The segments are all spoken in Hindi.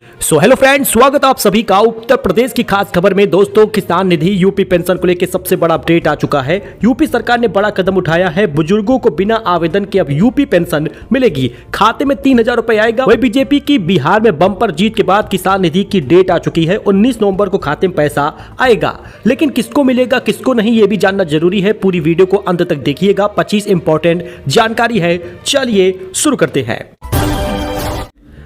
हेलो फ्रेंड्स, स्वागत आप सभी का उत्तर प्रदेश की खास खबर में। दोस्तों, किसान निधि यूपी पेंशन को लेकर सबसे बड़ा अपडेट आ चुका है। यूपी सरकार ने बड़ा कदम उठाया है। बुजुर्गों को बिना आवेदन के अब यूपी पेंशन मिलेगी। खाते में 3,000 रुपए आएगा। वही बीजेपी की बिहार में बम्पर जीत के बाद किसान निधि की डेट आ चुकी है। 19 नवंबर को खाते में पैसा आएगा, लेकिन किसको मिलेगा किसको नहीं, ये भी जानना जरूरी है। पूरी वीडियो को अंत तक देखिएगा। 25 इंपॉर्टेंट जानकारी है। चलिए शुरू करते हैं।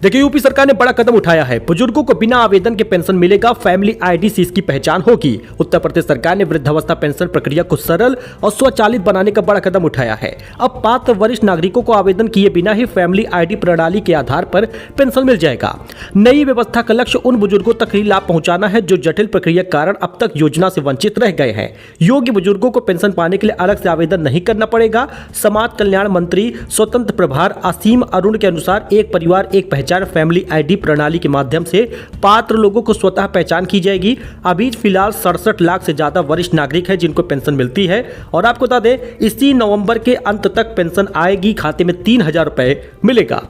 देखिए, यूपी सरकार ने बड़ा कदम उठाया है। बुजुर्गों को बिना आवेदन के पेंशन मिलेगा। फैमिली आईडी से इसकी पहचान होगी। उत्तर प्रदेश सरकार ने वृद्धावस्था पेंशन प्रक्रिया को सरल और स्वचालित बनाने का बड़ा कदम उठाया है। अब पात्र वरिष्ठ नागरिकों को आवेदन किए बिना ही फैमिली आईडी प्रणाली के आधार पर पेंशन मिल जाएगा। नई व्यवस्था का लक्ष्य उन बुजुर्गों तक ही लाभ पहुंचाना है जो जटिल प्रक्रिया के कारण अब तक योजना से वंचित रह गए हैं। योग्य बुजुर्गों को पेंशन पाने के लिए अलग से आवेदन नहीं करना पड़ेगा। समाज कल्याण मंत्री स्वतंत्र प्रभार असीम अरुण के अनुसार एक परिवार एक पहचान फैमिली आईडी प्रणाली के माध्यम से पात्र लोगों को स्वतः पहचान की जाएगी। अभी फिलहाल 67 लाख से ज्यादा वरिष्ठ नागरिक हैं जिनको पेंशन मिलती है। और आपको बता दें, इसी नवंबर के अंत तक पेंशन आएगी। खाते में 3,000 रुपए मिलेगा।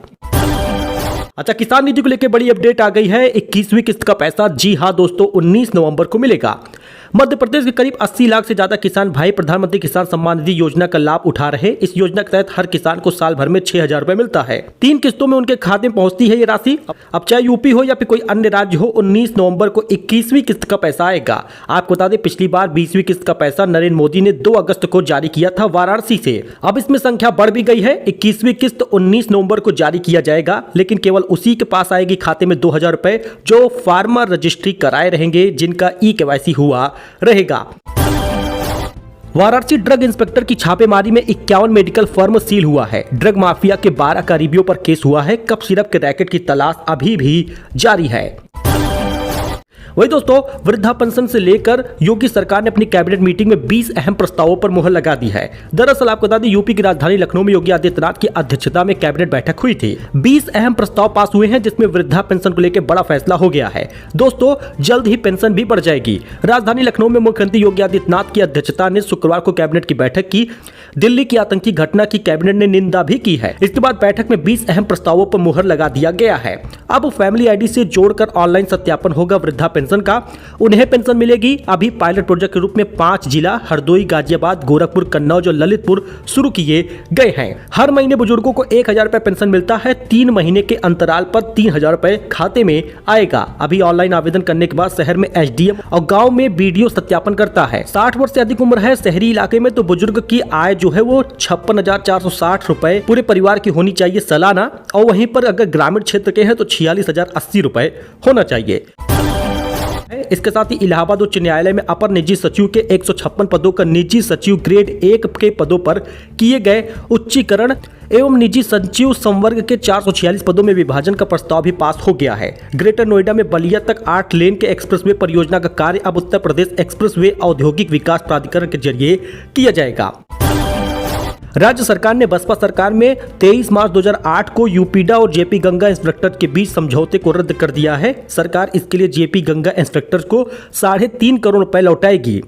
अच्छा, किसान निधि को लेकर बड़ी अपडेट आ गई है। 21वीं किस्त का पैसा, जी हां दोस्तों, 19 नवंबर को मिलेगा। मध्य प्रदेश के करीब 80 लाख से ज्यादा किसान भाई प्रधानमंत्री किसान सम्मान निधि योजना का लाभ उठा रहे हैं। इस योजना के तहत हर किसान को साल भर में 6,000 रुपए मिलता है। 3 किस्तों में उनके खाते में पहुंचती है ये राशि। अब चाहे यूपी हो या फिर कोई अन्य राज्य हो, 19 नवंबर को 21वीं किस्त का पैसा आएगा। आपको बता दें, पिछली बार 20वीं किस्त का पैसा नरेंद्र मोदी ने 2 अगस्त को जारी किया था वाराणसी से। अब इसमें संख्या बढ़ भी गई है। 21वीं किस्त 19 नवंबर को जारी किया जाएगा, लेकिन केवल उसी के पास आएगी खाते में 2,000 रुपए जो फार्मर रजिस्ट्री कराए रहेंगे, जिनका ई-केवाईसी हुआ रहेगा। वाराणसी ड्रग इंस्पेक्टर की छापेमारी में 51 मेडिकल फर्म सील हुआ है। ड्रग माफिया के 12 करीबियों पर केस हुआ है। कफ सिरप के रैकेट की तलाश अभी भी जारी है। वही दोस्तों, वृद्धा पेंशन से लेकर योगी सरकार ने अपनी कैबिनेट मीटिंग में 20 अहम प्रस्तावों पर मुहर लगा दी है। दरअसल आपको बता दें, यूपी की राजधानी लखनऊ में योगी आदित्यनाथ की अध्यक्षता में कैबिनेट बैठक हुई थी। 20 अहम प्रस्ताव पास हुए हैं, जिसमें वृद्धा पेंशन को लेकर बड़ा फैसला हो गया है। दोस्तों, जल्द ही पेंशन भी बढ़ जाएगी। राजधानी लखनऊ में मुख्यमंत्री योगी आदित्यनाथ की अध्यक्षता ने शुक्रवार को कैबिनेट की बैठक की। दिल्ली की आतंकी घटना की कैबिनेट ने निंदा भी की है। इसके बाद बैठक में 20 अहम प्रस्तावों पर मुहर लगा दिया गया है। अब फैमिली आईडी से जोड़कर ऑनलाइन सत्यापन होगा वृद्धा पेंशन का। उन्हें पेंशन मिलेगी। अभी पायलट प्रोजेक्ट के रूप में 5 जिला हरदोई, गाजियाबाद, गोरखपुर, कन्नौज और ललितपुर शुरू किए गए हैं। हर महीने बुजुर्गों को 1,000 रुपए पेंशन मिलता है। 3 महीने के अंतराल पर 3,000 रुपए खाते में आएगा। अभी ऑनलाइन आवेदन करने के बाद शहर में एसडीएम और गांव में बीडीओ सत्यापन करता है। 60 वर्ष से अधिक उम्र है। शहरी इलाके में तो बुजुर्ग की आय जो है वो 56,460 रुपए पूरे परिवार की होनी चाहिए सालाना। और वहीं पर अगर ग्रामीण क्षेत्र के हैं तो 46,080 रुपए होना चाहिए। इसके साथ ही इलाहाबाद उच्च न्यायालय में अपर निजी सचिव के 156 पदों का निजी सचिव ग्रेड 1 के पदों पर किए गए उच्चीकरण एवं निजी सचिव संवर्ग के 446 पदों में विभाजन का प्रस्ताव भी पास हो गया है। ग्रेटर नोएडा में बलिया तक 8 लेन के एक्सप्रेसवे परियोजना का कार्य अब उत्तर प्रदेश एक्सप्रेसवे औद्योगिक विकास प्राधिकरण के जरिए किया जाएगा। राज्य सरकार ने बसपा सरकार में 23 मार्च 2008 को यूपीडा और जेपी गंगा इंस्पेक्टर के बीच समझौते को रद्द कर दिया है। सरकार इसके लिए जेपी गंगा इंस्पेक्टर को 3.5 करोड़ रुपए लौटाएगी।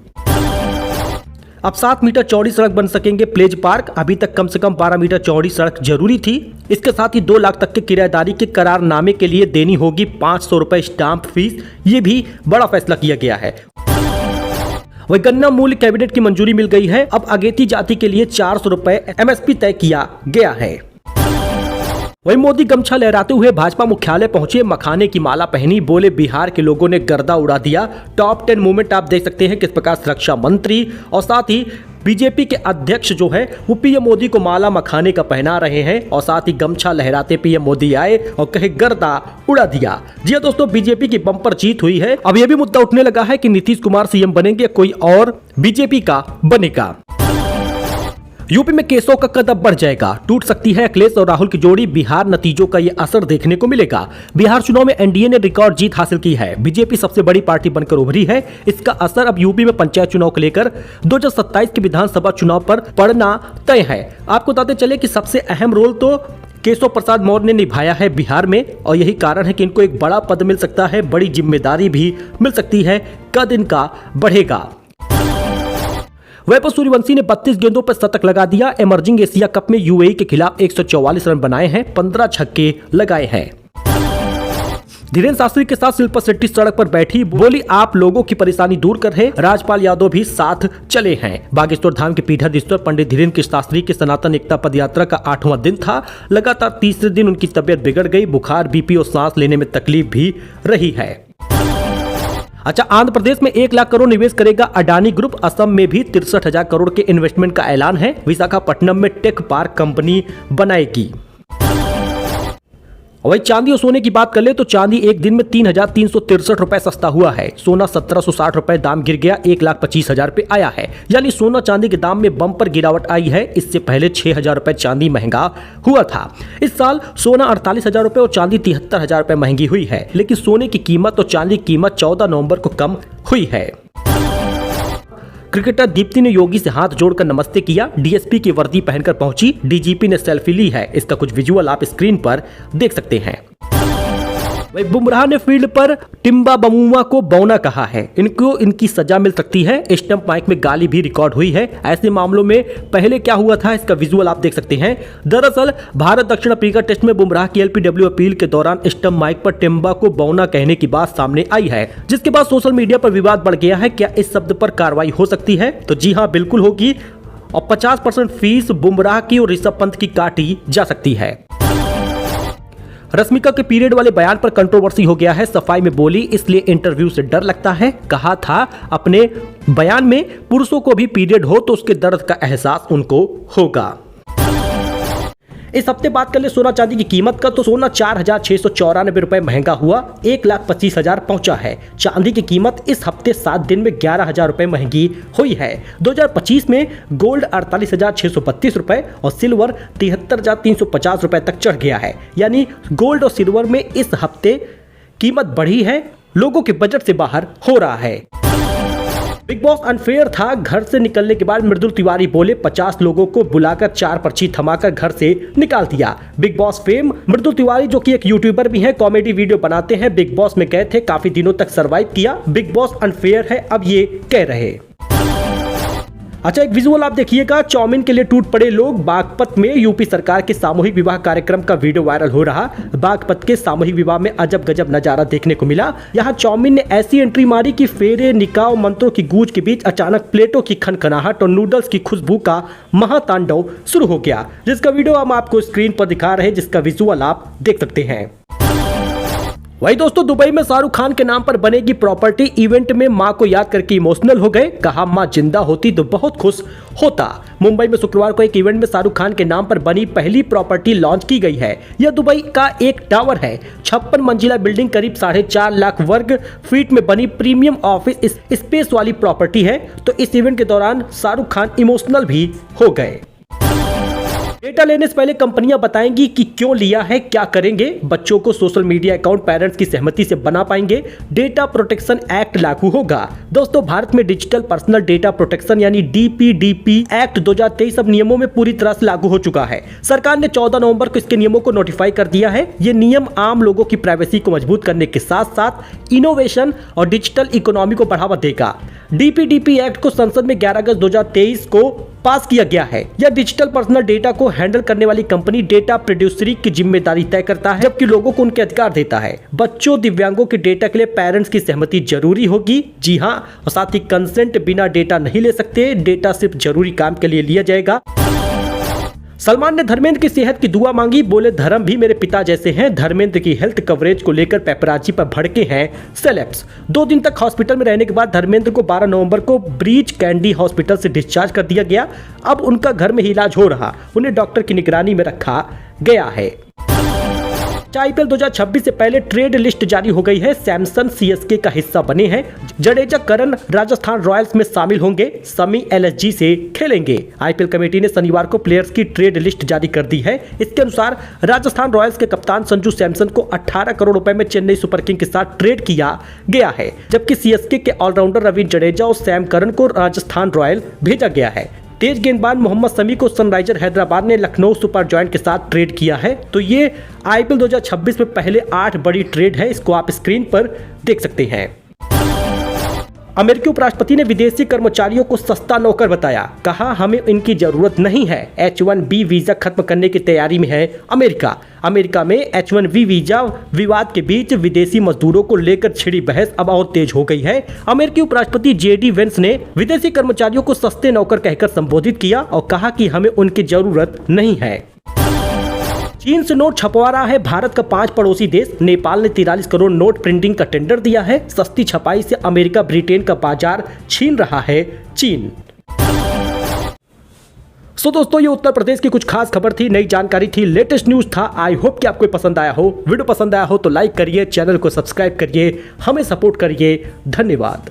अब 7 मीटर चौड़ी सड़क बन सकेंगे प्लेज पार्क। अभी तक कम से कम 12 मीटर चौड़ी सड़क जरूरी थी। इसके साथ ही 2 लाख तक के किराएदारी के करारनामे के लिए देनी होगी 500 रुपए स्टाम्प फीस। ये भी बड़ा फैसला किया गया है। वही गन्ना मूल्य कैबिनेट की मंजूरी मिल गई है। अब अगेती जाति के लिए 400 रुपए एमएसपी तय किया गया है। वही मोदी गमछा लहराते हुए भाजपा मुख्यालय पहुंचे, मखाने की माला पहनी, बोले बिहार के लोगों ने गर्दा उड़ा दिया। टॉप 10 मूवमेंट आप देख सकते हैं किस प्रकार रक्षा मंत्री और साथ ही बीजेपी के अध्यक्ष जो है वो पीएम मोदी को माला मखाने का पहना रहे हैं। और साथ ही गमछा लहराते पीएम मोदी आए और कहे गर्दा उड़ा दिया। जी हां दोस्तों, बीजेपी की बम्पर जीत हुई है। अब यह भी मुद्दा उठने लगा है कि नीतीश कुमार सीएम बनेंगे, कोई और बीजेपी का बनेगा। यूपी में केसों का कदम बढ़ जाएगा। टूट सकती है अखिलेश और राहुल की जोड़ी। बिहार नतीजों का ये असर देखने को मिलेगा। बिहार चुनाव में एनडीए ने रिकॉर्ड जीत हासिल की है। बीजेपी सबसे बड़ी पार्टी बनकर उभरी है। इसका असर अब यूपी में पंचायत चुनाव को लेकर 2027 के विधानसभा चुनाव पर पड़ना तय है। आपको बताते चले कि सबसे अहम रोल तो केशव प्रसाद मौर्य ने निभाया है बिहार में, और यही कारण है कि इनको एक बड़ा पद मिल सकता है, बड़ी जिम्मेदारी भी मिल सकती है। कद इनका बढ़ेगा। वैभव सूर्यवंशी ने 32 गेंदों पर शतक लगा दिया। इमर्जिंग एशिया कप में यूएई के खिलाफ 144 रन बनाए हैं, 15 छक्के लगाए हैं। धीरेन्द्र शास्त्री के साथ शिल्पा शेट्टी सड़क पर बैठी, बोली आप लोगों की परेशानी दूर कर रहे, राजपाल यादव भी साथ चले हैं। बागेश्वर धाम के पीठाधीश्वर पंडित धीरेन्द्र शास्त्री की सनातन एकता पद यात्रा का 8वां दिन था। लगातार तीसरे दिन उनकी तबियत बिगड़ गई, बुखार, बीपी और सांस लेने में तकलीफ भी रही है। अच्छा, आंध्र प्रदेश में 1 लाख करोड़ निवेश करेगा अडानी ग्रुप। असम में भी 63,000 करोड़ के इन्वेस्टमेंट का ऐलान है। विशाखापट्टनम में टेक पार्क कंपनी बनाएगी। वही चांदी और सोने की बात कर ले तो चांदी एक दिन में 3,363 रुपए सस्ता हुआ है। सोना 1,760 रुपए दाम गिर गया, 1,25,000 पे आया है। यानी सोना चांदी के दाम में बम्पर गिरावट आई है। इससे पहले 6,000 रुपए चांदी महंगा हुआ था। इस साल सोना 48,000 रुपए और चांदी 73,000 रुपए महंगी हुई है। लेकिन सोने की कीमत और चांदी की कीमत 14 नवंबर को कम हुई है। क्रिकेटर दीप्ति ने योगी से हाथ जोड़कर नमस्ते किया। डीएसपी की वर्दी पहनकर पहुंची, डीजीपी ने सेल्फी ली है। इसका कुछ विजुअल आप स्क्रीन पर देख सकते हैं। वही बुमराह ने फील्ड पर टिम्बा बमुआ को बौना कहा है। इनको इनकी सजा मिल सकती है। स्टंप माइक में गाली भी रिकॉर्ड हुई है। ऐसे मामलों में पहले क्या हुआ था, इसका विजुअल आप देख सकते हैं। दरअसल भारत दक्षिण अफ्रीका टेस्ट में बुमराह की एलपीडब्ल्यू अपील के दौरान स्टंप माइक पर टिम्बा को बौना कहने की बात सामने आई है, जिसके बाद सोशल मीडिया पर विवाद बढ़ गया है। क्या इस शब्द पर कार्रवाई हो सकती है? तो जी हाँ, बिल्कुल होगी। और 50% फीस बुमराह की और ऋषभ पंत की काटी जा सकती है। रश्मिका के पीरियड वाले बयान पर कंट्रोवर्सी हो गया है। सफाई में बोली इसलिए इंटरव्यू से डर लगता है। कहा था अपने बयान में पुरुषों को भी पीरियड हो तो उसके दर्द का एहसास उनको होगा। इस हफ्ते बात कर ले सोना चांदी की कीमत का, तो सोना 4,694 रुपए महंगा हुआ, 1,25,000 पहुंचा है। चांदी की कीमत इस हफ्ते 7 दिन में 11,000 रुपए महंगी हुई है। 2025 में गोल्ड 48,632 रुपए और सिल्वर 73,350 रुपए तक चढ़ गया है। यानी गोल्ड और सिल्वर में इस हफ्ते कीमत बढ़ी है, लोगों के बजट से बाहर हो रहा है। बिग बॉस अनफेयर था। घर से निकलने के बाद मृदुल तिवारी बोले 50 लोगों को बुलाकर 4 पर्ची थमाकर घर से निकाल दिया। बिग बॉस फेम मृदुल तिवारी, जो कि एक यूट्यूबर भी हैं, कॉमेडी वीडियो बनाते हैं, बिग बॉस में गए थे, काफी दिनों तक सरवाइव किया। बिग बॉस अनफेयर है, अब ये कह रहे। अच्छा, एक विजुअल आप देखिएगा। चाउमीन के लिए टूट पड़े लोग। बागपत में यूपी सरकार के सामूहिक विवाह कार्यक्रम का वीडियो वायरल हो रहा। बागपत के सामूहिक विवाह में अजब गजब नजारा देखने को मिला। यहाँ चाउमीन ने ऐसी एंट्री मारी कि फेरे, निकाह और मंत्रों की गूंज के बीच अचानक प्लेटों की खनखनाहट और नूडल्स की खुशबू का महातांडव शुरू हो गया, जिसका वीडियो हम आपको स्क्रीन पर दिखा रहे हैं, जिसका विजुअल आप देख सकते हैं। वही दोस्तों, दुबई में शाहरुख खान के नाम पर बनेगी प्रॉपर्टी। इवेंट में मां को याद करके इमोशनल हो गए। कहा मां जिंदा होती तो बहुत खुश होता। मुंबई में शुक्रवार को एक इवेंट में शाहरुख खान के नाम पर बनी पहली प्रॉपर्टी लॉन्च की गई है। यह दुबई का एक टावर है। 56 मंजिला बिल्डिंग करीब 4.5 लाख वर्ग फीट में बनी प्रीमियम ऑफिस स्पेस वाली प्रॉपर्टी है। तो इस इवेंट के दौरान शाहरुख खान इमोशनल भी हो गए। डेटा लेने से पहले कंपनियां बताएंगी कि क्यों लिया है, क्या करेंगे। बच्चों को सोशल मीडिया अकाउंट पेरेंट्स की सहमति से बना पाएंगे। डेटा प्रोटेक्शन एक्ट लागू होगा। दोस्तों, भारत में डिजिटल पर्सनल डेटा प्रोटेक्शन यानी डीपीडीपी एक्ट 2023 अब नियमों में पूरी तरह से लागू हो चुका है। सरकार ने 14 नवंबर को इसके नियमों को नोटिफाई कर दिया है। ये नियम आम लोगों की प्राइवेसी को मजबूत करने के साथ साथ इनोवेशन और डिजिटल इकोनॉमी को बढ़ावा देगा। डीपीडीपी एक्ट को संसद में 11 अगस्त 2023 को पास किया गया है। यह डिजिटल पर्सनल डेटा को हैंडल करने वाली कंपनी डेटा प्रोड्यूसरी की जिम्मेदारी तय करता है, जबकि लोगों को उनके अधिकार देता है। बच्चों, दिव्यांगों के डेटा के लिए पेरेंट्स की सहमति जरूरी होगी। जी हाँ, और साथ ही कंसेंट बिना डेटा नहीं ले सकते। डेटा सिर्फ जरूरी काम के लिए लिया जाएगा। सलमान ने धर्मेंद्र की सेहत की दुआ मांगी। बोले धर्म भी मेरे पिता जैसे हैं। धर्मेंद्र की हेल्थ कवरेज को लेकर पेपराजी पर भड़के हैं सेलेब्स। 2 दिन तक हॉस्पिटल में रहने के बाद धर्मेंद्र को 12 नवंबर को ब्रीच कैंडी हॉस्पिटल से डिस्चार्ज कर दिया गया। अब उनका घर में ही इलाज हो रहा। उन्हें डॉक्टर की निगरानी में रखा गया है। आईपीएल 2026 से पहले ट्रेड लिस्ट जारी हो गई है। सैमसन सीएसके का हिस्सा बने हैं। जडेजा, करण राजस्थान रॉयल्स में शामिल होंगे। समी एलएसजी से खेलेंगे। आईपीएल कमेटी ने शनिवार को प्लेयर्स की ट्रेड लिस्ट जारी कर दी है। इसके अनुसार राजस्थान रॉयल्स के कप्तान संजू सैमसन को 18 करोड़ रुपए में चेन्नई सुपर किंग के साथ ट्रेड किया गया है, जबकि सीएसके के ऑलराउंडर रविंद्र जडेजा और सैम करन को राजस्थान रॉयल भेजा गया है। तेज गेंदबाज मोहम्मद शमी को सनराइजर हैदराबाद ने लखनऊ सुपर जॉयंट के साथ ट्रेड किया है। तो ये आईपीएल 2026 में पहले 8 बड़ी ट्रेड है। इसको आप स्क्रीन पर देख सकते हैं। अमेरिकी उपराष्ट्रपति ने विदेशी कर्मचारियों को सस्ता नौकर बताया, कहा हमें इनकी जरूरत नहीं है। H1B वीजा खत्म करने की तैयारी में है अमेरिका। अमेरिका में H1B वीजा विवाद के बीच विदेशी मजदूरों को लेकर छिड़ी बहस अब और तेज हो गई है। अमेरिकी उपराष्ट्रपति JD वेंस ने विदेशी कर्मचारियों को सस्ते नौकर कहकर संबोधित किया और कहा कि हमें उनकी जरूरत नहीं है। चीन से नोट छपवा रहा है भारत का 5 पड़ोसी देश। नेपाल ने 43 करोड़ नोट प्रिंटिंग का टेंडर दिया है। सस्ती छपाई से अमेरिका ब्रिटेन का बाजार छीन रहा है चीन। सो दोस्तों, ये उत्तर प्रदेश की कुछ खास खबर थी, नई जानकारी थी, लेटेस्ट न्यूज था। आई होप कि आपको पसंद आया हो। वीडियो पसंद आया हो तो लाइक करिए, चैनल को सब्सक्राइब करिए, हमें सपोर्ट करिए। धन्यवाद।